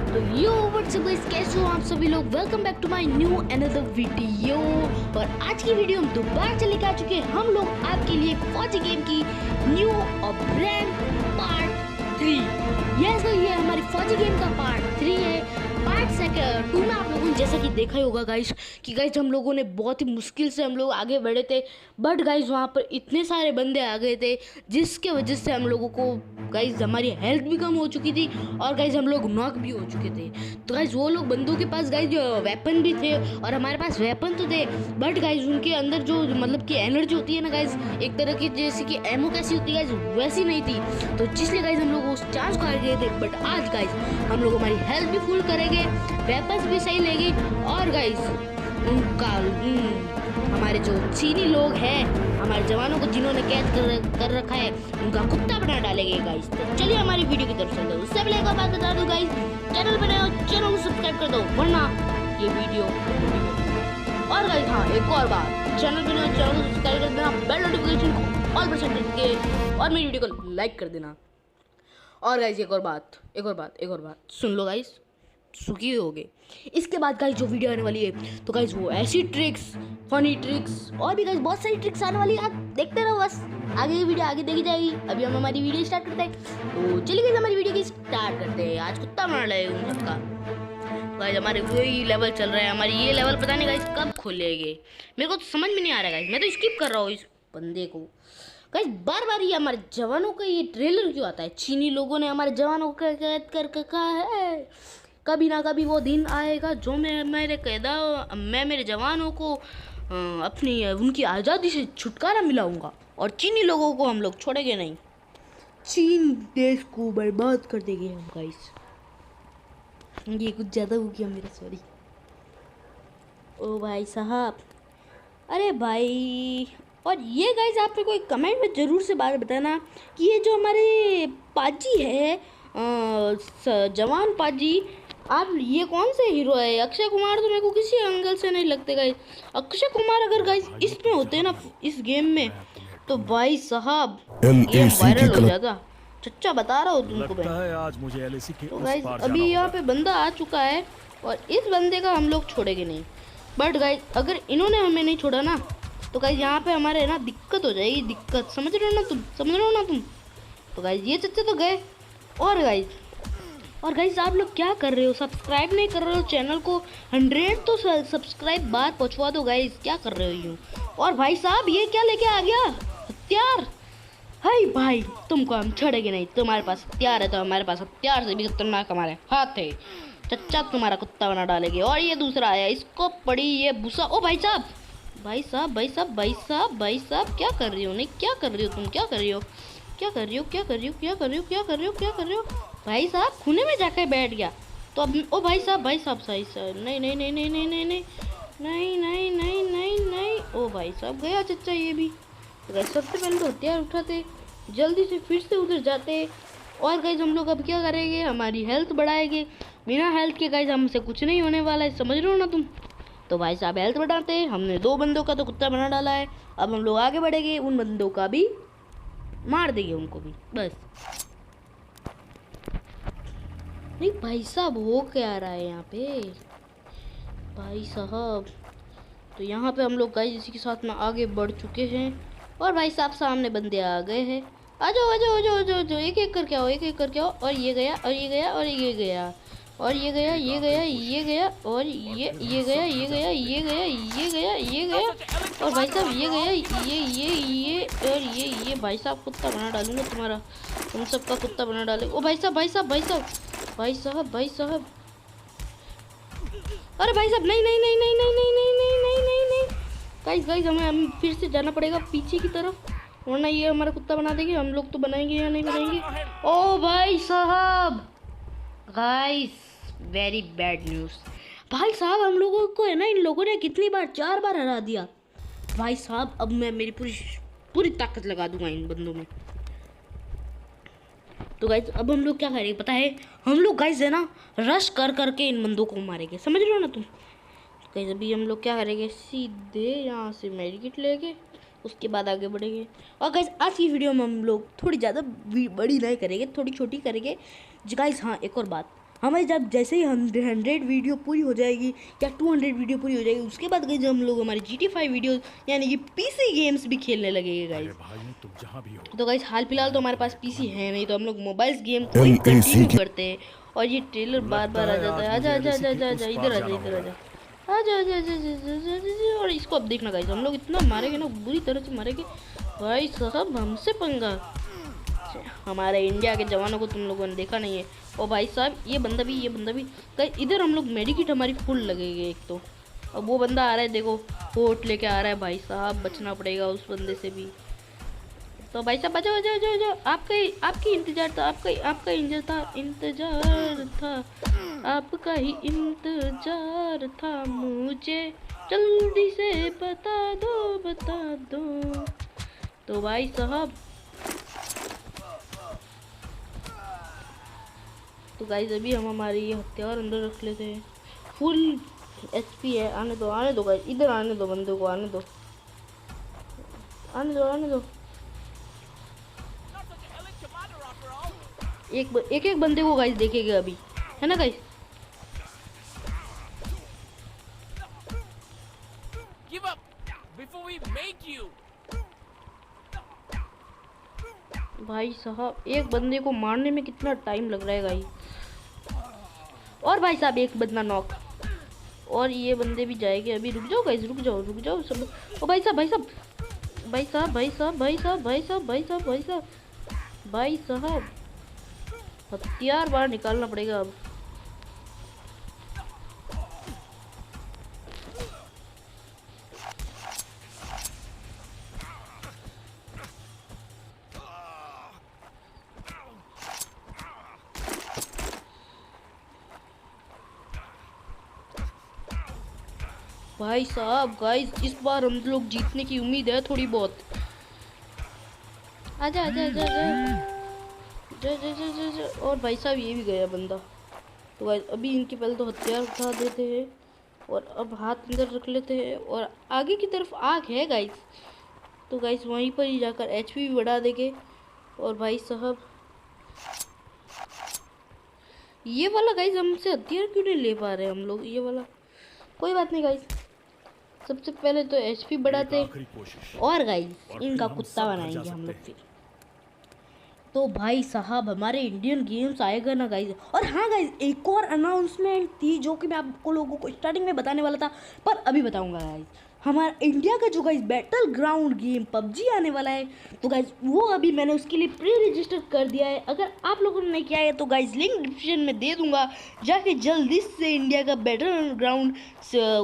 तो यो WhatsApp guys, कैसे हो आप सभी लोग। Welcome back to my new another video. और आज की वीडियो हम दोबारा से लेकर आ चुके हैं हम लोग आपके लिए फौजी गेम की न्यू और ब्रांड पार्ट 3। यस, तो ये हमारी फौजी गेम का पार्ट 3 है। पार्ट 2 में आप लोगों ने जैसा कि देखा ही होगा गाइस कि गाइस हम लोगों ने बहुत ही मुश्किल से हम लोग आगे बढ़े थे, बट गाइस वहाँ पर इतने सारे बंदे आ गए थे जिसके वजह से हम लोगों को गाइस हमारी हेल्थ भी कम हो चुकी थी और गाइस हम लोग नॉक भी हो चुके थे। तो गाइस वो लोग बंदों के पास गाइस जो वेपन भी थे और हमारे पास वेपन तो थे, बट गाइस उनके अंदर जो मतलब कि एनर्जी होती है ना गाइस, एक तरह की जैसे कि एमो कैसी होती है गाइस वैसी नहीं थी। तो जिसलिए गाइस हम लोग उस चांस को हार गए थे। बट आज गाइस हम लोग हमारी हेल्थ भी फुल करेंगे, वेपन्स भी सही लेंगे और गाइस उनका हमारे जो चीनी लोग हैं, हमारे जवानों को जिन्होंने कैद कर रखा है, उनका कुत्ता बना डालेंगे गाइस। तो चलिए हमारी वीडियो की तरफ चलते हैं। उससे पहले एक और बात बता दूं गाइस, चैनल पर नए हो चैनल को सब्सक्राइब कर दो वरना ये वीडियो। और गाइस हाँ, एक और बात, चैनल पर नए हो चैनल को सब्सक्राइब कर देना, बेल नोटिफिकेशन को ऑल पर सेट करके और मेरी वीडियो को लाइक कर देना। और गाइस एक और बात सुन लो गाइस, सुखी हो गए। इसके बाद गाइस जो वीडियो आने वाली है तो गाइस वो ऐसी ट्रिक्स, फनी ट्रिक्स और भी गाइस बहुत सारी ट्रिक्स आने वाली है। आप देखते रहो, बस आगे की वीडियो आगे देखी जाएगी। अभी हम हमारी वीडियो स्टार्ट करते हैं, तो चलिए गाइस हमारी वीडियो की स्टार्ट करते हैं। आज कुत्ता बना रहे उन सबका। गाइस हमारे वही लेवल चल रहा है, हमारी ये लेवल पता नहीं गाइस कब खोलेंगे, मेरे को तो समझ में नहीं आ रहा गाइस। मैं तो स्किप कर रहा हूँ इस बंदे को। गाइस बार बार ये हमारे जवानों का ये ट्रेलर क्यों आता है? चीनी लोगों ने हमारे जवानों को कैद कर रखा है। कभी ना कभी वो दिन आएगा जो मैं मेरे जवानों को अपनी उनकी आज़ादी से छुटकारा मिलाऊंगा और चीनी लोगों को हम लोग छोड़ेंगे नहीं। चीन देश को बर्बाद कर देंगे हम गाइस। ये कुछ ज़्यादा हो गया मेरा, सॉरी। ओ भाई साहब, अरे भाई। और ये गाइस आप मेरे को एक कमेंट में ज़रूर से बात बताना कि ये जो हमारे पाजी है जवान पाजी, आप ये कौन से हीरो है? अक्षय कुमार तो मेरे को किसी एंगल से नहीं लगते गाइस। अक्षय कुमार अगर गाइस इसमें होते ना, इस गेम में, तो भाई साहब गेम वायरल हो जाता। चच्चा बता रहा हूँ तुमको मैं। आज मुझे LAC के तो उस गाइस पार अभी जाना यहाँ होगा। पे बंदा आ चुका है और इस बंदे का हम लोग छोड़ेंगे नहीं। बट गाइस अगर इन्होंने हमें नहीं छोड़ा ना तो गाइस यहाँ पे हमारे ना दिक्कत हो जाएगी, दिक्कत। समझ रहे हो ना तुम। तो गाइस ये चच्चे तो गए। और गाइस आप लोग क्या कर रहे हो? सब्सक्राइब नहीं कर रहे हो चैनल को? 100 तो सब्सक्राइब बार पहुंचवा दो गाइस, क्या कर रहे हो यूँ? और भाई साहब ये क्या लेके आ गया? हथियार। हाय भाई, तुमको हम छोड़ेंगे नहीं। तुम्हारे पास हथियार है तो हमारे पास हथियार से भी खतरनाक हमारे हाथ है। चच्चा तुम्हारा कुत्ता बना डालेंगे। और ये दूसरा आया, इसको पड़ी ये भूसा। ओ भाई साहब क्या कर रही हो? नहीं क्या कर रही हो तुम? क्या कर रही हो? भाई साहब खूने में जाकर बैठ गया तो अब। ओ भाई साहब सही सर, नहीं। ओ भाई साहब गया चच्चा ये भी। तो गाइस सबसे पहले तो हथियार उठाते, जल्दी से फिर से उधर जाते। और गाइस हम लोग अब क्या करेंगे? हमारी हेल्थ बढ़ाएंगे। बिना हेल्थ के गाइस हमसे कुछ नहीं होने वाला है, समझ रहे हो ना तुम। तो भाई साहब हेल्थ बढ़ाते हैं। हमने 2 बंदों का तो कुत्ता बना डाला है, अब हम लोग आगे बढ़ेंगे, उन बंदों का भी मार देंगे, उनको भी बस। नहीं भाई साहब हो क्या रहा है यहाँ पे भाई साहब? तो यहाँ पे हम लोग गाइस इसी के साथ में आगे बढ़ चुके हैं और भाई साहब सामने बंदे आ गए हैं। आ जाओ एक एक करके आओ, और ये गया और ये गया और ये गया और ये गया और ये गया और ये गया और भाई साहब ये गया और ये भाई साहब कुत्ता बना डालूंगा तुम्हारा, तुम सबका कुत्ता बना डालेंगे। ओ भाई साहब अरे भाई साहब नहीं। गाइस हमें फिर से जाना पड़ेगा पीछे की तरफ, वरना ये हमारा कुत्ता बना देंगे। हम लोग तो बनाएंगे या नहीं बनाएंगे? ओ भाई साहब, गाइस वेरी बैड न्यूज़। भाई साहब हम लोगों को है ना, इन लोगों ने कितनी बार, 4 बार हरा दिया भाई साहब। अब मैं मेरी पूरी ताकत लगा दूंगा इन बंदों में। तो गाइस अब हम लोग क्या करेंगे पता है? हम लोग गाइस है ना रश कर करके इन बंदों को मारेंगे, समझ रहे हो ना तुम। तो गाइस अभी हम लोग क्या करेंगे, सीधे यहाँ से मेडिकेट लेके उसके बाद आगे बढ़ेंगे। और गाइस आज की वीडियो में हम लोग थोड़ी ज़्यादा बड़ी नहीं करेंगे, थोड़ी छोटी करेंगे गाइस। हाँ एक और बात, हमारी जब जैसे ही 100 वीडियो पूरी हो जाएगी या 200 वीडियो पूरी हो जाएगी, उसके बाद गाइस हम लोग हमारी GTA 5 वीडियो यानी कि पीसी गेम्स भी खेलने लगेंगे गाइस। तुम जहाँ भी हो। तो गाइस हाल फिलहाल तो हमारे पास पीसी है नहीं, तो हम लोग मोबाइल गेम को ही कंटिन्यू करते हैं। और ये ट्रेलर बार बार आ जाता है, आजा आजा आजा आजा आजा, इधर आजा इधर आजा, आजा आजा आजा आजा आजा। और इसको अब देखना गाइस, हम लोग इतना मारेंगे ना, बुरी तरह से मारेंगे भाई साहब, हमसे पंगा। हमारे इंडिया के जवानों को तुम लोगों ने देखा नहीं है। और भाई साहब ये बंदा भी गाइस, इधर हम लोग मेडिकिट हमारी फुल लगेगी एक तो। अब वो बंदा आ रहा है, देखो कोट लेके आ रहा है भाई साहब, बचना पड़ेगा उस बंदे से भी। तो भाई साहब बचाओ बचाओ बचाओ, आपकी इंतजार था, आपका इंतजार था, आपका ही इंतजार था, मुझे जल्दी से बता दो। तो भाई साहब तो गाइस अभी हम हमारी ये हथियार अंदर रख लेते हैं। फुल एचपी है, आने दो गाइस, इधर आने दो, बंदे को आने दो। एक बंदे को गाइस देखेंगे अभी, है ना गाइस। भाई साहब एक बंदे को मारने में कितना टाइम लग रहा है गाइस। और भाई साहब एक बंदा नॉक, और ये बंदे भी जाएंगे अभी। रुक जाओ गाइस, रुक जाओ सब। ओ भाई साहब हथियार बाहर निकालना पड़ेगा अब। भाई साहब गाइस इस बार हम लोग जीतने की उम्मीद है थोड़ी बहुत। आजा आजा आजा आजा। और भाई साहब ये भी गया बंदा। तो गाइस अभी इनके पहले तो हथियार उठा देते हैं और अब हाथ अंदर रख लेते हैं, और आगे की तरफ आग है गाइस, तो गाइस वहीं पर ही जाकर एचपी भी बढ़ा देंगे। और भाई साहब ये वाला गाइस हमसे हथियार क्यों नहीं ले पा रहे हम लोग, ये वाला कोई बात नहीं गाइस। सबसे पहले तो एचपी बढ़ाते और गाइस इनका कुत्ता बनाएंगे हम लोग फिर। तो भाई साहब हमारे इंडियन गेम्स आएगा ना गाइस। और हाँ गाइस एक और अनाउंसमेंट थी जो कि मैं आपको लोगों को स्टार्टिंग में बताने वाला था, पर अभी बताऊंगा गाइस। हमारा इंडिया का जो guys battle ground game PUBG आने वाला है, तो गाइस वो अभी मैंने उसके लिए प्री रजिस्टर कर दिया है। अगर आप लोगों ने नहीं किया है तो गाइस लिंक डिस्क्रिप्शन में दे दूंगा, जाके जल्दी से इंडिया का बैटल ग्राउंड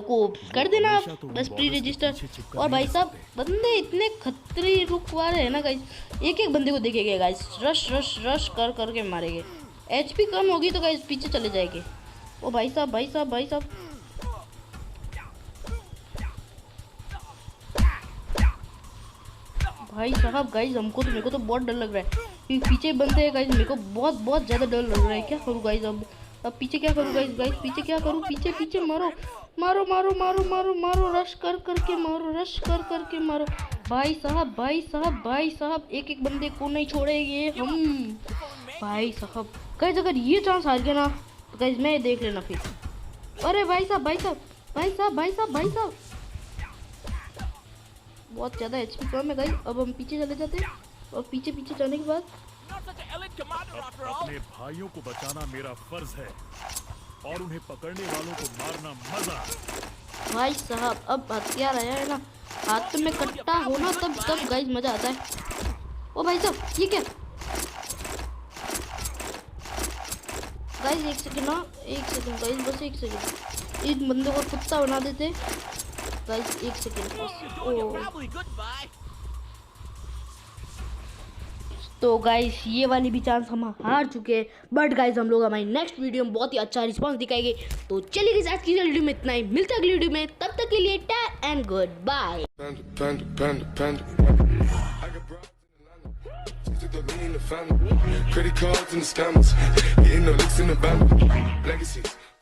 को कर देना बस प्री रजिस्टर। और भाई साहब बंदे इतने खतरे रुक वाले हैं ना गाइस, एक बंदे को देखेंगे गाइस, रश रश रश कर करके मारेंगे। एचपी कम होगी तो गाइस पीछे चले जाएंगे। ओ भाई साहब गाइस हमको तो मेरे को तो बहुत डर लग रहा है क्योंकि पीछे बंदे हैं गाइस, मेरे को बहुत ज़्यादा डर लग रहा है। क्या करूँ गाइस अब पीछे क्या करूँ गाइस पीछे क्या करूँ, पीछे मारो रश कर करके मारो। भाई साहब एक बंदे को नहीं छोड़ेंगे हम। भाई साहब गाइस अगर ये चांस हार गया ना तो गाइस मैं देख लेना फिर। अरे भाई साहब बहुत ज़्यादा एचपी कम है गाइस। अब हम पीछे चले जाते हैं और पीछे जाने के बाद अपने भाइयों को बचाना मेरा फर्ज है और उन्हें पकड़ने वालों को मारना मजा। भाई साहब अब हथियार आया है ना हाथ में कट्टा हो ना तब गाइस मजा आता है। ओ भाई साहब ये क्या गाइस, एक सेकंड गाइस, बस एक सेकंड, इस बंदे को कुत्ता बना देते गाइस, एक सेकंड बस। तो गाइस ये वाली भी चांस हम हार चुके हैं, बट गाइस हम लोग हमारी नेक्स्ट वीडियो में बहुत ही अच्छा रिस्पांस दिखाएंगे। तो चलिए गाइस आज की वीडियो में इतना ही, मिलते हैं अगली वीडियो में, तब तक के लिए टाटा and goodbye. Credit cards and the scammers, getting no licks in the band. Legacies.